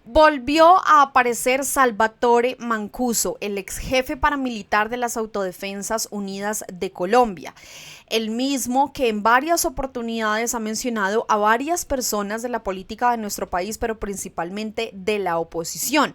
Volvió a aparecer Salvatore Mancuso, el ex jefe paramilitar de las Autodefensas Unidas de Colombia, el mismo que en varias oportunidades ha mencionado a varias personas de la política de nuestro país, pero principalmente de la oposición.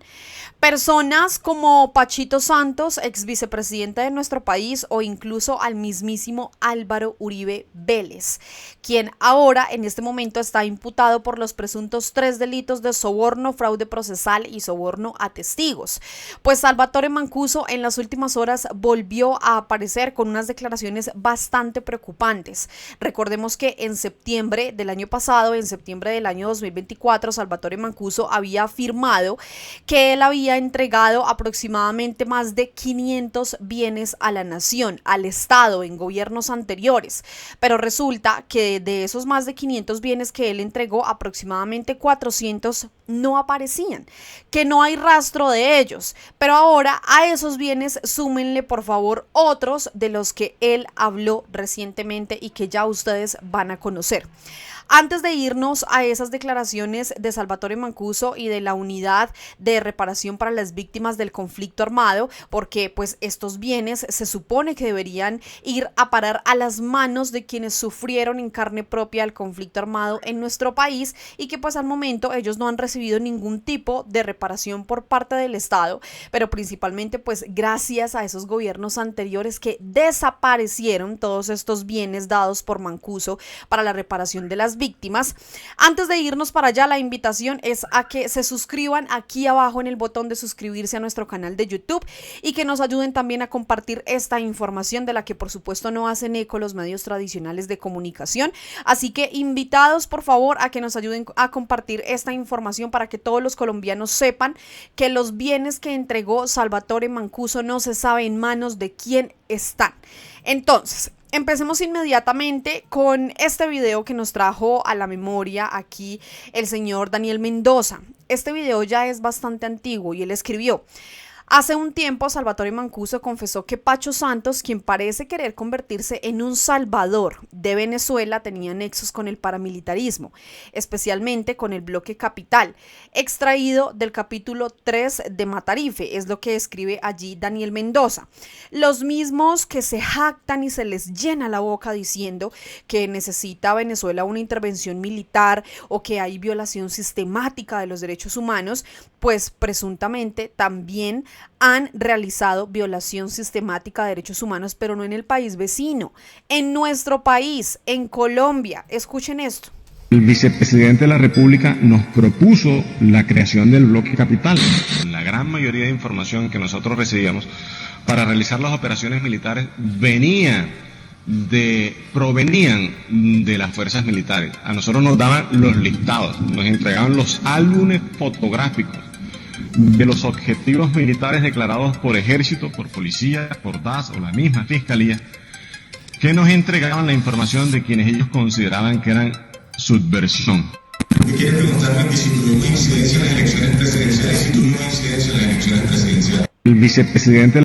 Personas como Pachito Santos, ex vicepresidente de nuestro país, o incluso al mismísimo Álvaro Uribe Vélez, quien ahora en este momento está imputado por los presuntos 3 delitos de soborno, fraude procesal y soborno a testigos. Pues Salvatore Mancuso en las últimas horas volvió a aparecer con unas declaraciones bastante preocupantes. Recordemos que en septiembre del año pasado, en septiembre del año 2024, Salvatore Mancuso había afirmado que él había entregado aproximadamente más de 500 bienes a la nación, al Estado, en gobiernos anteriores. Pero resulta que de esos más de 500 bienes que él entregó, aproximadamente 400 no aparecían, que no hay rastro de ellos. Pero ahora a esos bienes súmenle por favor otros de los que él habló recientemente y que ya ustedes van a conocer. Antes de irnos a esas declaraciones de Salvatore Mancuso y de la unidad de reparación para las víctimas del conflicto armado, porque pues estos bienes se supone que deberían ir a parar a las manos de quienes sufrieron en carne propia el conflicto armado en nuestro país y que pues al momento ellos no han recibido ningún tipo de reparación por parte del Estado, pero principalmente pues gracias a esos gobiernos anteriores que desaparecieron todos estos bienes dados por Mancuso para la reparación de las víctimas. Antes de irnos para allá, la invitación es a que se suscriban aquí abajo en el botón de suscribirse a nuestro canal de YouTube y que nos ayuden también a compartir esta información de la que por supuesto no hacen eco los medios tradicionales de comunicación. Así que invitados por favor a que nos ayuden a compartir esta información para que todos los colombianos sepan que los bienes que entregó Salvatore Mancuso no se sabe en manos de quién están. Entonces, empecemos inmediatamente con este video que nos trajo a la memoria aquí el señor Daniel Mendoza. Este video ya es bastante antiguo y él escribió: hace un tiempo, Salvatore Mancuso confesó que Pacho Santos, quien parece querer convertirse en un salvador de Venezuela, tenía nexos con el paramilitarismo, especialmente con el bloque Capital, extraído del capítulo 3 de Matarife, es lo que escribe allí Daniel Mendoza. Los mismos que se jactan y se les llena la boca diciendo que necesita Venezuela una intervención militar o que hay violación sistemática de los derechos humanos, pues presuntamente también han realizado violación sistemática de derechos humanos, pero no en el país vecino, en nuestro país, en Colombia. Escuchen esto. El vicepresidente de la República nos propuso la creación del bloque Capital. La gran mayoría de información que nosotros recibíamos para realizar las operaciones militares provenían de las fuerzas militares. A nosotros nos daban los listados, nos entregaban los álbumes fotográficos de los objetivos militares declarados por ejército, por policía, por DAS o la misma fiscalía, que nos entregaban la información de quienes ellos consideraban que eran subversión. Quiero preguntarle que si tuvo incidencia en las elecciones presidenciales, El vicepresidente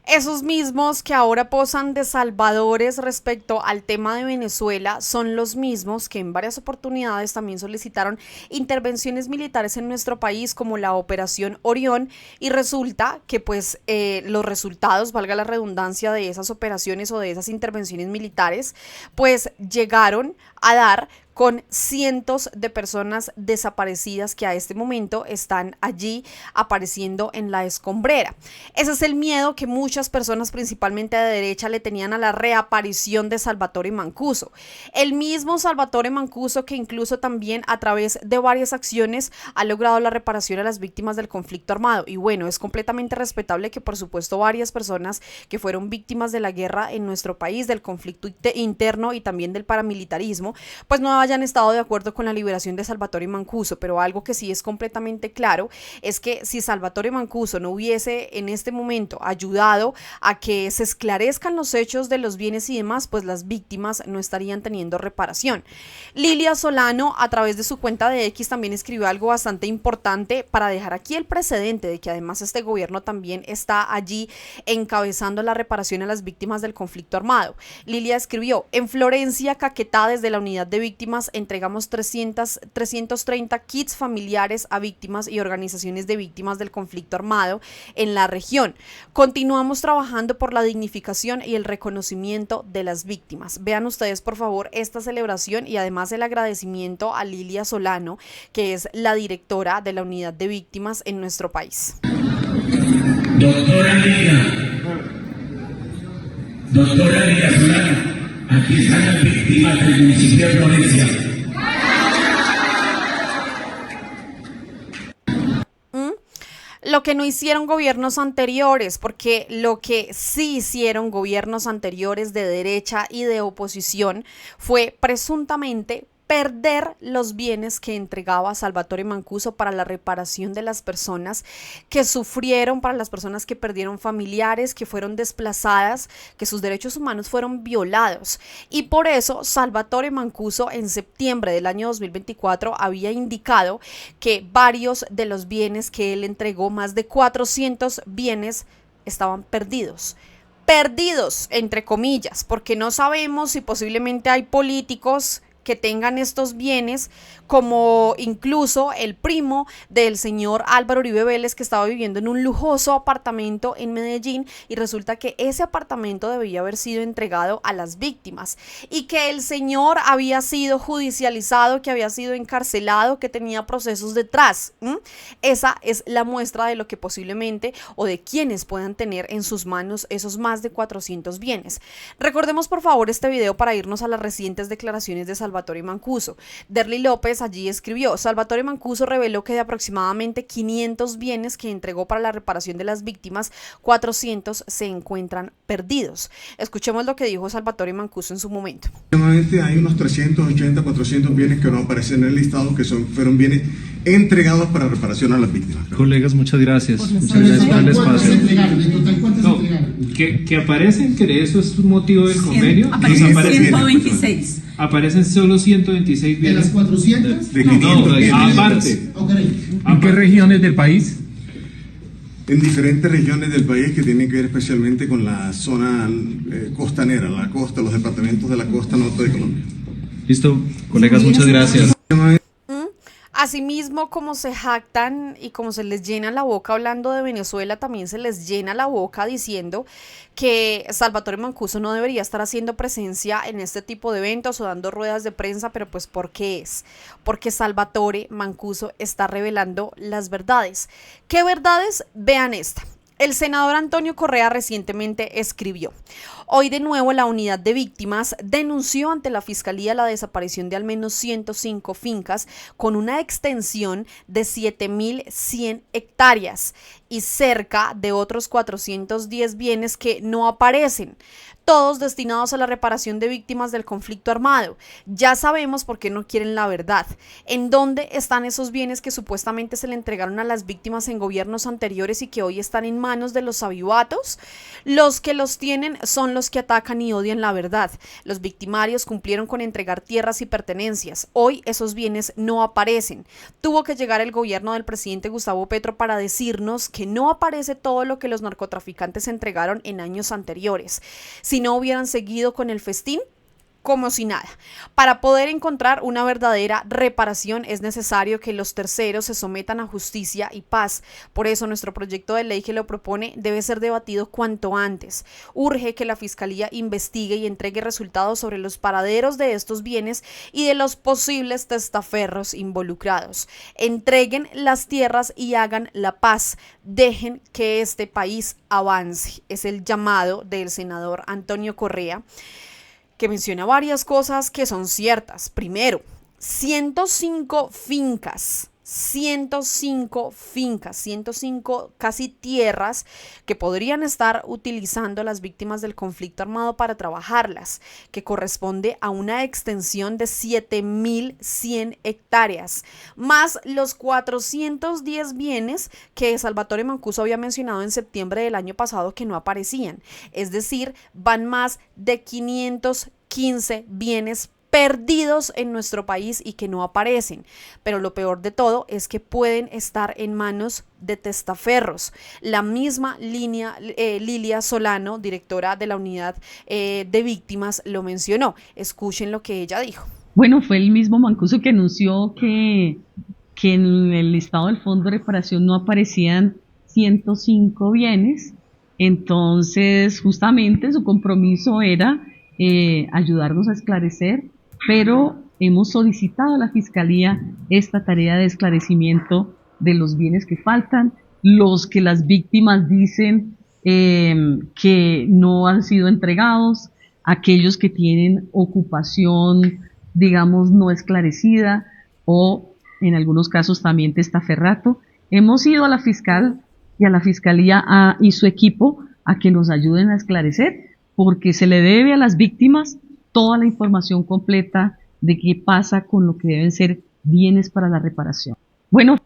Esos mismos que ahora posan de salvadores respecto al tema de Venezuela son los mismos que en varias oportunidades también solicitaron intervenciones militares en nuestro país como la Operación Orión, y resulta que pues los resultados, valga la redundancia, de esas operaciones o de esas intervenciones militares pues llegaron a dar con cientos de personas desaparecidas que a este momento están allí apareciendo en la escombrera. Ese es el miedo que muchas personas, principalmente de derecha, le tenían a la reaparición de Salvatore Mancuso. El mismo Salvatore Mancuso que incluso también a través de varias acciones ha logrado la reparación a las víctimas del conflicto armado. Y bueno, es completamente respetable que por supuesto varias personas que fueron víctimas de la guerra en nuestro país, del conflicto interno y también del paramilitarismo, pues no hayan estado de acuerdo con la liberación de Salvatore Mancuso, pero algo que sí es completamente claro es que si Salvatore Mancuso no hubiese en este momento ayudado a que se esclarezcan los hechos de los bienes y demás, pues las víctimas no estarían teniendo reparación. Lilia Solano, a través de su cuenta de X, también escribió algo bastante importante para dejar aquí el precedente de que además este gobierno también está allí encabezando la reparación a las víctimas del conflicto armado. Lilia escribió: en Florencia, Caquetá, desde la unidad de víctimas víctimas entregamos 330 kits familiares a víctimas y organizaciones de víctimas del conflicto armado en la región. Continuamos trabajando por la dignificación y el reconocimiento de las víctimas. Vean ustedes, por favor, esta celebración y además el agradecimiento a Lilia Solano, que es la directora de la unidad de víctimas en nuestro país. Doctora Lilia Solano, aquí están las víctimas del municipio de Florencia. Lo que no hicieron gobiernos anteriores, porque lo que sí hicieron gobiernos anteriores de derecha y de oposición fue presuntamente perder los bienes que entregaba Salvatore Mancuso para la reparación de las personas que sufrieron, para las personas que perdieron familiares, que fueron desplazadas, que sus derechos humanos fueron violados. Y por eso Salvatore Mancuso en septiembre del año 2024 había indicado que varios de los bienes que él entregó, más de 400 bienes, estaban perdidos. Perdidos, entre comillas, porque no sabemos si posiblemente hay políticos que tengan estos bienes, como incluso el primo del señor Álvaro Uribe Vélez, que estaba viviendo en un lujoso apartamento en Medellín, y resulta que ese apartamento debía haber sido entregado a las víctimas y que el señor había sido judicializado, que había sido encarcelado, que tenía procesos detrás. Esa es la muestra de lo que posiblemente, o de quienes puedan tener en sus manos esos más de 400 bienes. Recordemos por favor este video para irnos a las recientes declaraciones de Salvatore Mancuso. Derly López allí escribió: Salvatore Mancuso reveló que de aproximadamente 500 bienes que entregó para la reparación de las víctimas, 400 se encuentran perdidos. Escuchemos lo que dijo Salvatore Mancuso en su momento. Hay unos 380, 400 bienes que no aparecen en el listado, que fueron bienes entregados para reparación a las víctimas. Colegas, muchas gracias. Muchas gracias por el espacio. No, que aparecen, que eso es motivo del convenio. Aparecen 126. Aparecen solo 126 ¿De bienes. las 400? De 500 No, bienes. aparte. ¿En qué regiones del país? En diferentes regiones del país que tienen que ver especialmente con la zona costanera, la costa, los departamentos de la costa norte de Colombia. Listo, colegas, muchas gracias. Asimismo, como se jactan y como se les llena la boca hablando de Venezuela, también se les llena la boca diciendo que Salvatore Mancuso no debería estar haciendo presencia en este tipo de eventos o dando ruedas de prensa, pero pues ¿por qué es? Porque Salvatore Mancuso está revelando las verdades. ¿Qué verdades? Vean esta. El senador Antonio Correa recientemente escribió: hoy de nuevo la unidad de víctimas denunció ante la Fiscalía la desaparición de al menos 105 fincas con una extensión de 7.100 hectáreas y cerca de otros 410 bienes que no aparecen, todos destinados a la reparación de víctimas del conflicto armado. Ya sabemos por qué no quieren la verdad. ¿En dónde están esos bienes que supuestamente se le entregaron a las víctimas en gobiernos anteriores y que hoy están en manos de los avivatos? Los que los tienen son los que atacan y odian la verdad. Los victimarios cumplieron con entregar tierras y pertenencias. Hoy esos bienes no aparecen. Tuvo que llegar el gobierno del presidente Gustavo Petro para decirnos que no aparece todo lo que los narcotraficantes entregaron en años anteriores. Si no hubieran seguido con el festín, como si nada. Para poder encontrar una verdadera reparación es necesario que los terceros se sometan a justicia y paz. Por eso nuestro proyecto de ley que lo propone debe ser debatido cuanto antes. Urge que la Fiscalía investigue y entregue resultados sobre los paraderos de estos bienes y de los posibles testaferros involucrados. Entreguen las tierras y hagan la paz. Dejen que este país avance. Es el llamado del senador Antonio Correa, que menciona varias cosas que son ciertas. Primero, 105 fincas, 105 casi tierras que podrían estar utilizando las víctimas del conflicto armado para trabajarlas, que corresponde a una extensión de 7.100 hectáreas, más los 410 bienes que Salvatore Mancuso había mencionado en septiembre del año pasado que no aparecían. Es decir, van más de 515 bienes perdidos en nuestro país y que no aparecen. Pero lo peor de todo es que pueden estar en manos de testaferros. La misma Lilia Solano, directora de la unidad de víctimas, lo mencionó. Escuchen lo que ella dijo. Bueno, fue el mismo Mancuso que anunció que en el listado del Fondo de Reparación no aparecían 105 bienes. Entonces, justamente su compromiso era ayudarnos a esclarecer, pero hemos solicitado a la Fiscalía esta tarea de esclarecimiento de los bienes que faltan, los que las víctimas dicen que no han sido entregados, aquellos que tienen ocupación, digamos, no esclarecida, o en algunos casos también testaferrato. Hemos ido a la fiscal y a la Fiscalía y su equipo a que nos ayuden a esclarecer, porque se le debe a las víctimas toda la información completa de qué pasa con lo que deben ser bienes para la reparación. Bueno,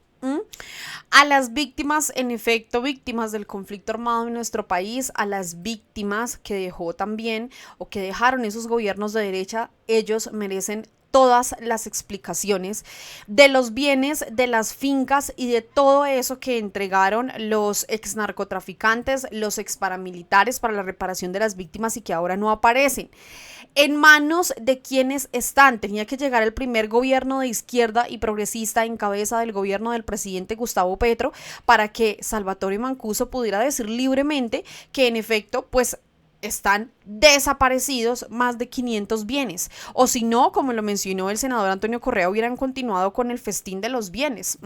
a las víctimas, en efecto, víctimas del conflicto armado en nuestro país, a las víctimas que dejó también o que dejaron esos gobiernos de derecha, ellos merecen todas las explicaciones de los bienes, de las fincas y de todo eso que entregaron los ex narcotraficantes, los ex paramilitares para la reparación de las víctimas y que ahora no aparecen. ¿En manos de quienes están? Tenía que llegar el primer gobierno de izquierda y progresista en cabeza del gobierno del presidente Gustavo Petro para que Salvatore Mancuso pudiera decir libremente que en efecto, pues, están desaparecidos más de 500 bienes, o si no, como lo mencionó el senador Antonio Correa, hubieran continuado con el festín de los bienes.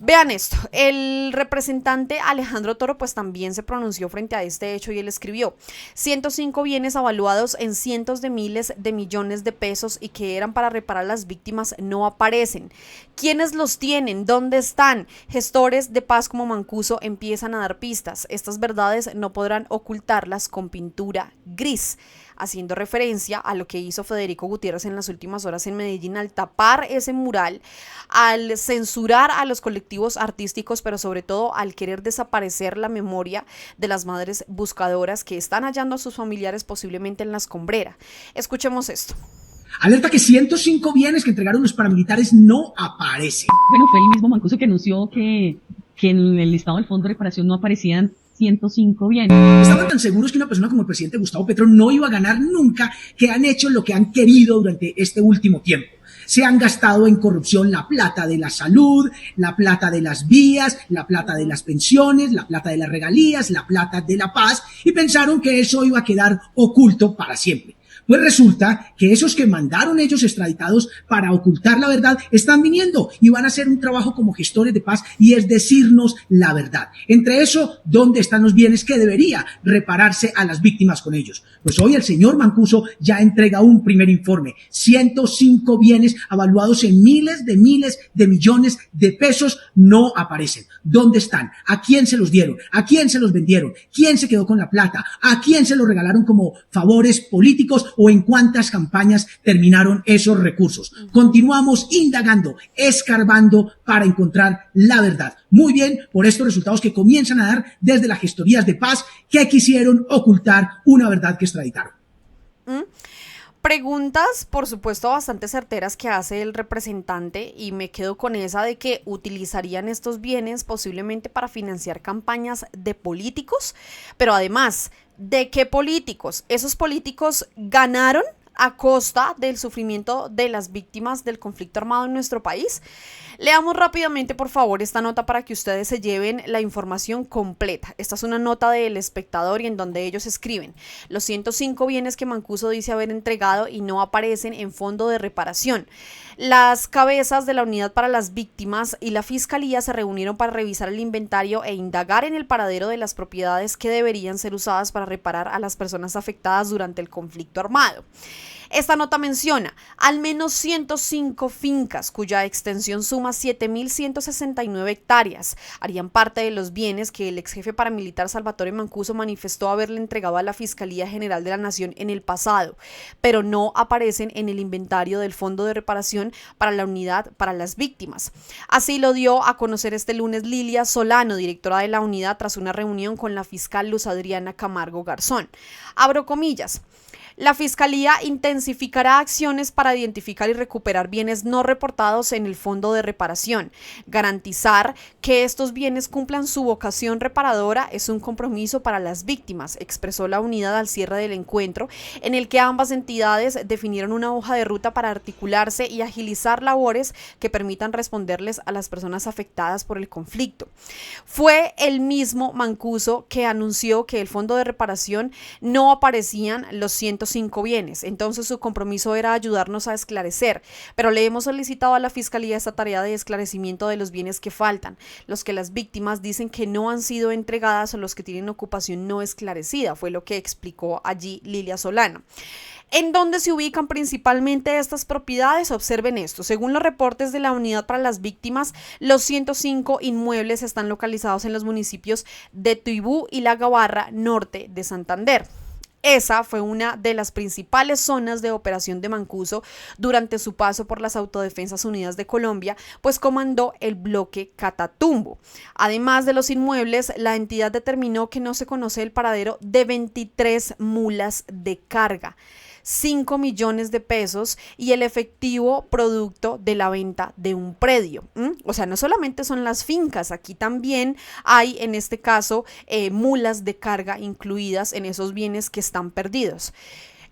Vean esto, el representante Alejandro Toro pues también se pronunció frente a este hecho y él escribió: 105 bienes avaluados en cientos de miles de millones de pesos y que eran para reparar las víctimas no aparecen. ¿Quiénes los tienen? ¿Dónde están? Gestores de paz como Mancuso empiezan a dar pistas. Estas verdades no podrán ocultarlas con pintura gris, haciendo referencia a lo que hizo Federico Gutiérrez en las últimas horas en Medellín al tapar ese mural, al censurar a los colectivos artísticos, pero sobre todo al querer desaparecer la memoria de las madres buscadoras que están hallando a sus familiares posiblemente en la escombrera. Escuchemos esto. Alerta que 105 bienes que entregaron los paramilitares no aparecen. Bueno, fue el mismo Mancuso que anunció que en el listado del Fondo de Reparación no aparecían 105 bienes. Estaban tan seguros que una persona como el presidente Gustavo Petro no iba a ganar nunca, que han hecho lo que han querido durante este último tiempo. Se han gastado en corrupción la plata de la salud, la plata de las vías, la plata de las pensiones, la plata de las regalías, la plata de la paz, y pensaron que eso iba a quedar oculto para siempre. Pues resulta que esos que mandaron ellos extraditados para ocultar la verdad están viniendo y van a hacer un trabajo como gestores de paz, y es decirnos la verdad. Entre eso, ¿dónde están los bienes que debería repararse a las víctimas con ellos? Pues hoy el señor Mancuso ya entrega un primer informe. 105 bienes avaluados en miles de millones de pesos no aparecen. ¿Dónde están? ¿A quién se los dieron? ¿A quién se los vendieron? ¿Quién se quedó con la plata? ¿A quién se los regalaron como favores políticos? ¿O en cuántas campañas terminaron esos recursos? Continuamos indagando, escarbando para encontrar la verdad. Muy bien, por estos resultados que comienzan a dar desde las gestorías de paz que quisieron ocultar una verdad que extraditaron. Preguntas, por supuesto, bastante certeras que hace el representante, y me quedo con esa de que utilizarían estos bienes posiblemente para financiar campañas de políticos, pero además, ¿de qué políticos? ¿Esos políticos ganaron a costa del sufrimiento de las víctimas del conflicto armado en nuestro país? Leamos rápidamente, por favor, esta nota para que ustedes se lleven la información completa. Esta es una nota del Espectador y en donde ellos escriben: los 105 bienes que Mancuso dice haber entregado y no aparecen en fondo de reparación. Las cabezas de la Unidad para las Víctimas y la Fiscalía se reunieron para revisar el inventario e indagar en el paradero de las propiedades que deberían ser usadas para reparar a las personas afectadas durante el conflicto armado. Esta nota menciona al menos 105 fincas cuya extensión suma 7.169 hectáreas. Harían parte de los bienes que el ex jefe paramilitar Salvatore Mancuso manifestó haberle entregado a la Fiscalía General de la Nación en el pasado, pero no aparecen en el inventario del Fondo de Reparación para la Unidad para las Víctimas. Así lo dio a conocer este lunes Lilia Solano, directora de la unidad, tras una reunión con la fiscal Luz Adriana Camargo Garzón. Abro comillas. La Fiscalía intensificará acciones para identificar y recuperar bienes no reportados en el Fondo de Reparación. Garantizar que estos bienes cumplan su vocación reparadora es un compromiso para las víctimas, expresó la unidad al cierre del encuentro, en el que ambas entidades definieron una hoja de ruta para articularse y agilizar labores que permitan responderles a las personas afectadas por el conflicto. Fue el mismo Mancuso que anunció que el Fondo de Reparación no aparecían los 105 bienes, entonces su compromiso era ayudarnos a esclarecer, pero le hemos solicitado a la Fiscalía esta tarea de esclarecimiento de los bienes que faltan, los que las víctimas dicen que no han sido entregadas o los que tienen ocupación no esclarecida, fue lo que explicó allí Lilia Solano. ¿En dónde se ubican principalmente estas propiedades? Observen esto. Según los reportes de la Unidad para las Víctimas, los 105 inmuebles están localizados en los municipios de Tuibú y La Gabarra, norte de Santander. Esa fue una de las principales zonas de operación de Mancuso durante su paso por las Autodefensas Unidas de Colombia, pues comandó el bloque Catatumbo. Además de los inmuebles, la entidad determinó que no se conoce el paradero de 23 mulas de carga, 5 millones de pesos y el efectivo producto de la venta de un predio. O sea, no solamente son las fincas, aquí también hay en este caso mulas de carga incluidas en esos bienes que están perdidos.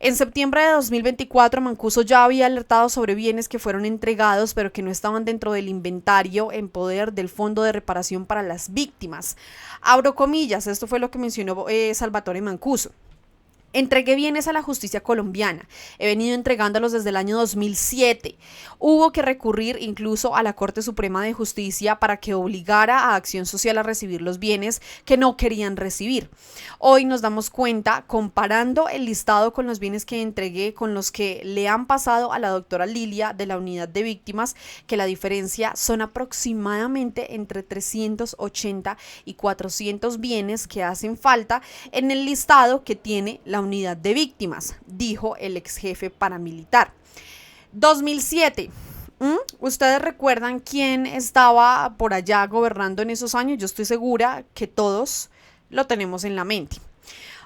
En septiembre de 2024, Mancuso ya había alertado sobre bienes que fueron entregados pero que no estaban dentro del inventario en poder del Fondo de Reparación para las Víctimas. Abro comillas, esto fue lo que mencionó Salvatore Mancuso. Entregué bienes a la justicia colombiana. He venido entregándolos desde el año 2007. Hubo que recurrir incluso a la Corte Suprema de Justicia para que obligara a Acción Social a recibir los bienes que no querían recibir. Hoy nos damos cuenta, comparando el listado con los bienes que entregué con los que le han pasado a la doctora Lilia de la Unidad de Víctimas, que la diferencia son aproximadamente entre 380 y 400 bienes que hacen falta en el listado que tiene la Unidad de Víctimas, dijo el ex jefe paramilitar. 2007. ¿Ustedes recuerdan quién estaba por allá gobernando en esos años? Yo estoy segura que todos lo tenemos en la mente.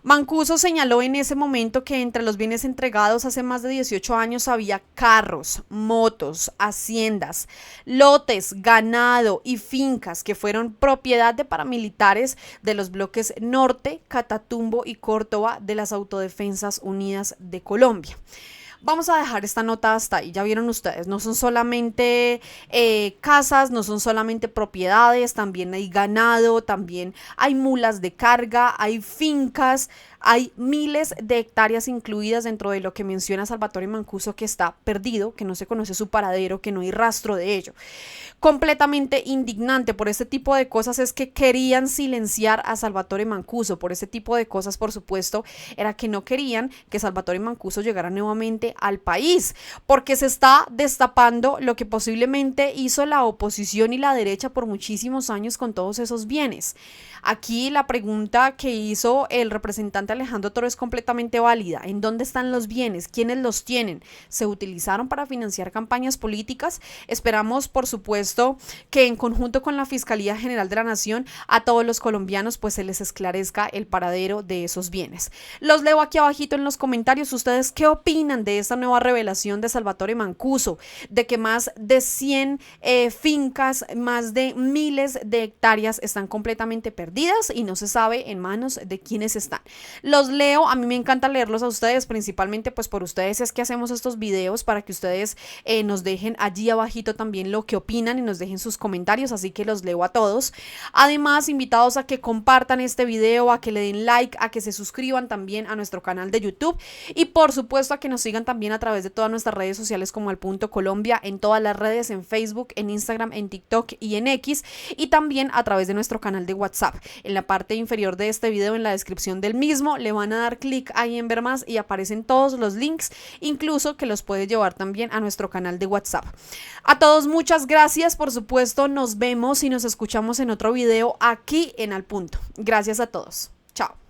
Mancuso señaló en ese momento que entre los bienes entregados hace más de 18 años había carros, motos, haciendas, lotes, ganado y fincas que fueron propiedad de paramilitares de los bloques Norte, Catatumbo y Córdoba de las Autodefensas Unidas de Colombia. Vamos a dejar esta nota hasta ahí, ya vieron ustedes, no son solamente casas, no son solamente propiedades, también hay ganado, también hay mulas de carga, hay fincas, hay miles de hectáreas incluidas dentro de lo que menciona Salvatore Mancuso que está perdido, que no se conoce su paradero, que no hay rastro de ello. Completamente indignante por este tipo de cosas es que querían silenciar a Salvatore Mancuso, por ese tipo de cosas por supuesto era que no querían que Salvatore Mancuso llegara nuevamente al país, porque se está destapando lo que posiblemente hizo la oposición y la derecha por muchísimos años con todos esos bienes. Aquí la pregunta que hizo el representante Alejandro Toro es completamente válida. ¿En dónde están los bienes? ¿Quiénes los tienen? ¿Se utilizaron para financiar campañas políticas? Esperamos, por supuesto, que en conjunto con la Fiscalía General de la Nación a todos los colombianos pues se les esclarezca el paradero de esos bienes. Los leo aquí abajito en los comentarios. ¿Ustedes qué opinan de esta nueva revelación de Salvatore Mancuso? De que más de 100 fincas, más de miles de hectáreas están completamente perdidas y no se sabe en manos de quiénes están. Los leo, a mí me encanta leerlos a ustedes, principalmente pues por ustedes es que hacemos estos videos para que ustedes nos dejen allí abajito también lo que opinan y nos dejen sus comentarios, así que los leo a todos. Además, invitados a que compartan este video, a que le den like, a que se suscriban también a nuestro canal de YouTube y por supuesto a que nos sigan también a través de todas nuestras redes sociales como Al Punto Colombia, en todas las redes, en Facebook, en Instagram, en TikTok y en X, y también a través de nuestro canal de WhatsApp. En la parte inferior de este video, en la descripción del mismo, le van a dar clic ahí en ver más y aparecen todos los links, incluso que los puede llevar también a nuestro canal de WhatsApp. A todos muchas gracias, por supuesto nos vemos y nos escuchamos en otro video aquí en Al Punto. Gracias a todos. Chao.